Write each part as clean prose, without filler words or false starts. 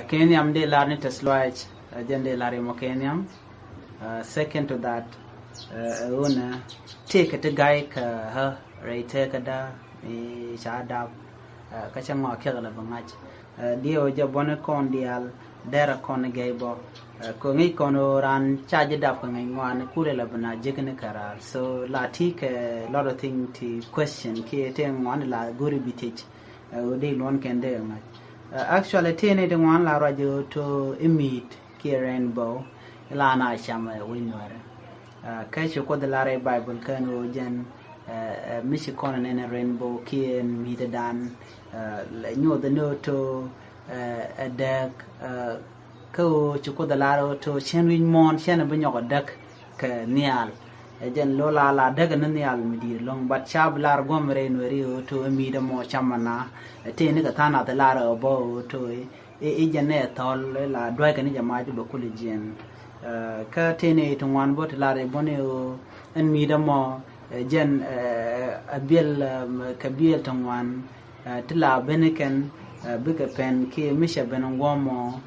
Kenyam de larni tesloach agenda lari mo Kenyam. Second to that, una take a guy ka ray take a da me shada kachang kela bangach. Dio jabone kon dial dera kon gaybo ko ngi kono ran charge dap ko ngi wan kule la bana jekne karar. So la tik a lot of thing to question ke te ngwan la guri bitich udi lon ken de ngai. Actually tene de ngwan la radio to emit ke rainbow la na chama winware kai ko de la bible kan o jen mishi kono ne rainbow ke mi de dan nyo de no to a deck ko ko de la to chen win mon chen be nyoko dak ka nial jen lola la daga ne nial mi di long bat chab lar gomre no ri to mi de mo chamana te ne ka tana de la ro bo to e jane tol la dwa ka ni jama ju ko le jen ka te ne to wan bot la re bone o en mi de mo jen abil kabil to wan tila beneken bika pen ki misha ben ngomo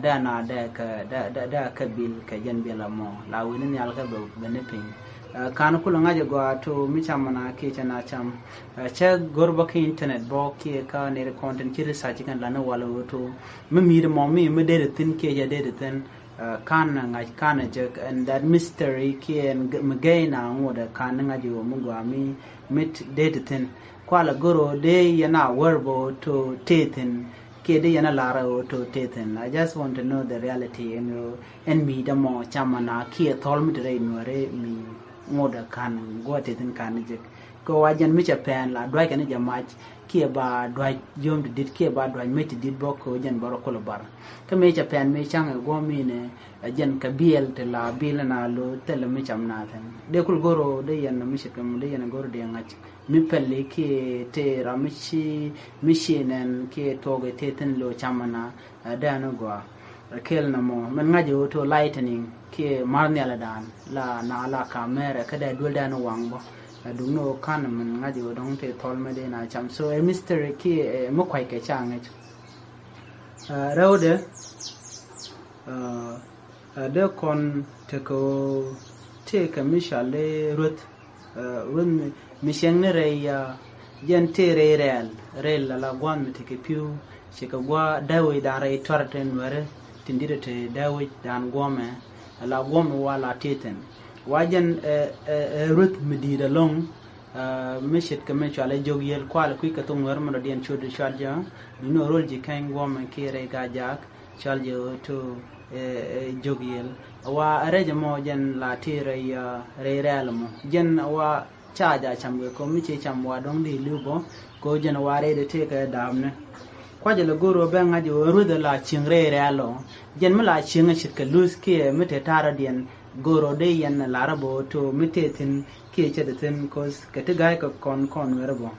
da na da kabil ka jen bela mo la winin yal ka benepin kan kula ngaje go to michamana ki chana cham che gorba ki internet bo ki ka ne content ki research kan lana wala to mi mo mi de tin ki ya de tin kan ngai kan je and that mystery ki en mgaina ngoda kan ngaje mo go mi mit de tin kwala goro de yana werbo to tethin ke de yana lara to tethin. I just want to know the reality and me the mo chamana ki thol mi re no re mi ngoda kan go tethin kan je ko wajan mi chapan la dwa kan jamach ki ba dwa jom dit ki ba dwa met dit boko jan baro ko bar ka me chapan me chang go mi ne jan ka biel te la bil na lo tel mi chamna tan de kul goro de yana mi chakam de yana goro de ngach mi pelle ki te ramichi machinen ki toge teten lo chamana dano gwa kel na mo man ngaje to lightning ki marni ala dan la na ala camera kada dul dano wangbo duno kan man ngaje dong te tol me de na cham so a mystery ki mo kwai ke change rawde de kon te ko te ka mishale rut run misheng ne reya jen te rel la gwan me te piu chika gwa dawe da re torten were tindire te dawe dan gome la gome wala teten wajen rut medida long mishit ka me chale jogyel kwal ku ka tung wer mo dien chodu chalja no rol ji kan gome ki re ga jak chalje to jogyel wa areje mo jen la tire ya re mo jen wa chaja chamwe ko mi che chamwa dong di lubo ko jena ware de te ka damne kwaje le goro be ngaji rude la chingre alo jen mala chinga chitka lus ke mite tara dien goro de yen la rabo to mite tin ke che de tin ko ke te gai ko kon werbo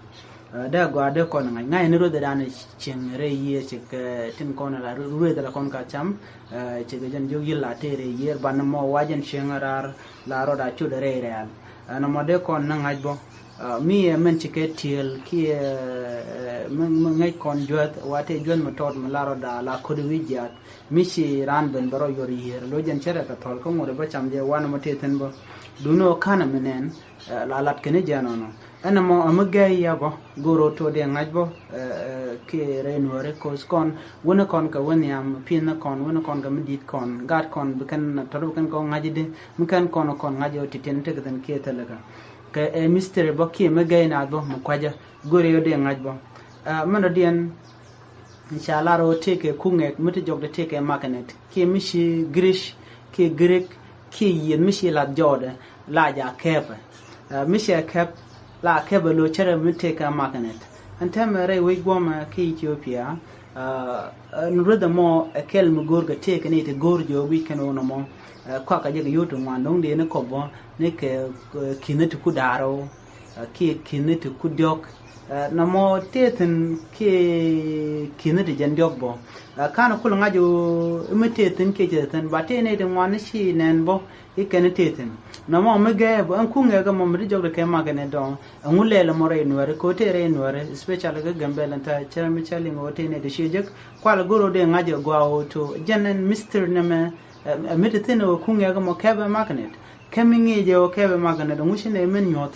da gwa de kon ngai ne rude dan chingre ye che ke tin kon la rude la kon ka cham che de jen jo yilla te re yer ban mo wajen chingarar la roda chu de re al na mode kon na ngajbo mi men chike tiel ki ngai kon jot wate jon motor malaro da la kodi wijat mi si ran ben baro yori yer lo jen chere ka tol ko ngore ba cham je wan mo teten bo duno kana menen la lat kene janono ana mo amagay ya bo goro to de ngajbo ki renore ko skon wona kon ka woni am pin kon wona kon ga midit kon gat kon bukan to kan ko ngajide mukan kon ngajo titen te kan ke talaga ka mystery bo ki magay na bo mo kwaja gore yo de ngajbo mano dien inshallah ro teke kunge muti jogde teke magnet ki mishi grish ki grek ki yen mishi la jode la ja kepe mishi kep la kebe lo chere muteka magnet antemere we goma ki Ethiopia nruda mo kel mu gorga teke ne te gorjo weekend ono mo kwa ka je yoto ngandong de ne kobo ne ke kinetu kudaro ki kinetu kudyok na mo tetin ke kinu de jandiok bo kana kul ngaju imitetin ke jetin ba te ne de wan shi nen bo ikene tetin na mo mege bo an kunga ga mo mri jogre ke magane don ngulele mo re nuare ko te re nuare special ga gambelen ta cherami chali ngo te ne de shejek kwal goro de ngajo gwa to jenen mister ne me mitetin o kunga ga mo kebe magnet kemingi je o kebe magane do mushine men nyot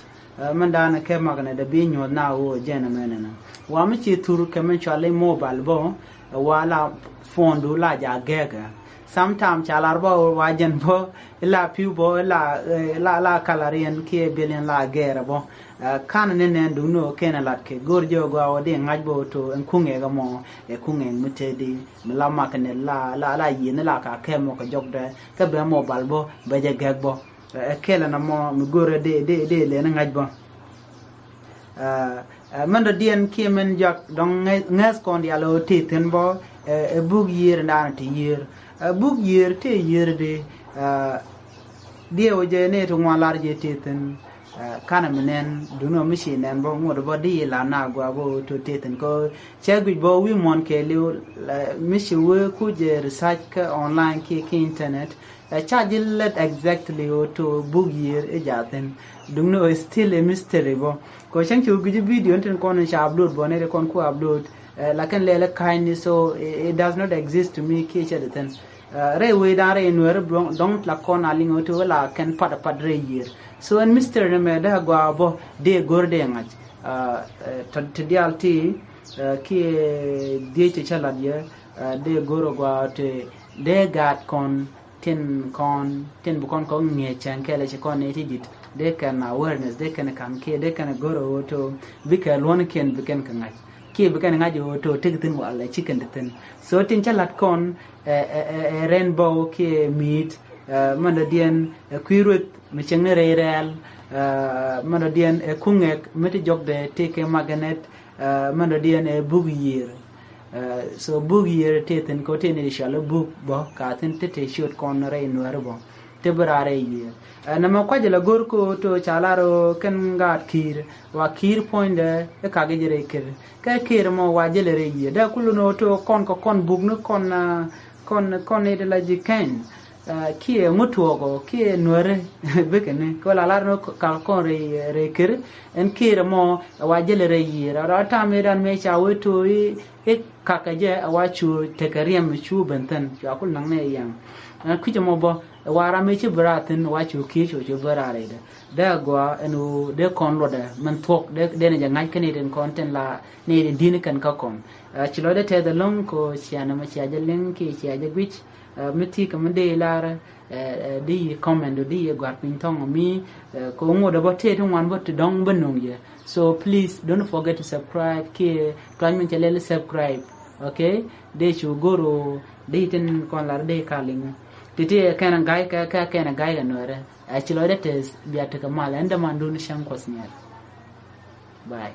mandana ke magane da bi nyot na o jena menena wa mi ci tur ke men chale mobile bo wala fondu la ja gega sometimes chalar bo wa jen bo la piu bo la kalarian ke belen la gera bo kan ne ne du no kena lat ke gorjo go o de ngaj bo to en kunge ga mo e kunge mutedi la makane la yin la ka ke mo ko jogde ke be mobile bo be je geg bo kela na mo mi gore de le na ngaj bo man da dien ki men jak dong nges kon dia lo titen bo e bug year na ti year bug year te year de die o je ne to ngwalar je titen kana menen duno mishi nen bo ngod bo di la na gwa bo to titen ko chegu bo wi mon ke le mishi we ku je research ka online ki internet charge let exactly to book year e jaten duno is still a mystery bo ko chang chu gi video ten kon sha upload bo ne kon ku upload lakin le kindness so it does not exist to me ki chedeten re we da re no don't la kon alingo to la ken pad re year so en mystery ne me da gwa bo de gorde ngaj to dialti ki de che chala ye de goro gwa te de gat kon ten bukon ko nge chan kele che kon eti dit de kan awareness de kan ke de kan goro to bika lon ken biken kan ngai ke biken ngai to tigtin wala chicken tin so tin chalat kon rainbow ke meat manadien kwirut micheng re real manadien kungek meti jogde teke maganet manadien bugiyir so book year teten ko tene shalo book bo ka tin tete shot kon re nuar bo te barare year na ma kwa jela gor ko to chalaro ken gat kir wa kir point e ka ge jere kir ka kir mo wa jele re year da kuluno to kon book no kon ne de la jiken ki e mutuogo ki e nuare bekene ko la no ka kon re kir en kir mo wa jele re year ra ta me dan me cha weto e kakaje awachu tekariam chu benten yakul nang ne yang kuje mo bo wara me chi bratin wachu ki chu barare da gwa enu de kon loda man tok de ne jangai kene den content la ne de din kan ka kon chilo de te de long ko siana ma chia jelen ki chia je gwich miti kam de lara di comment di gwa pin tong mi ko ngoda bo te tong wan bo te dong benung ye so please don't forget to subscribe ki twan channel subscribe okay de chu goro de ten kon lar de kaling titi kana gai ka kana gai ganore achilo de tes biata kamal enda mandun shankos nyar bye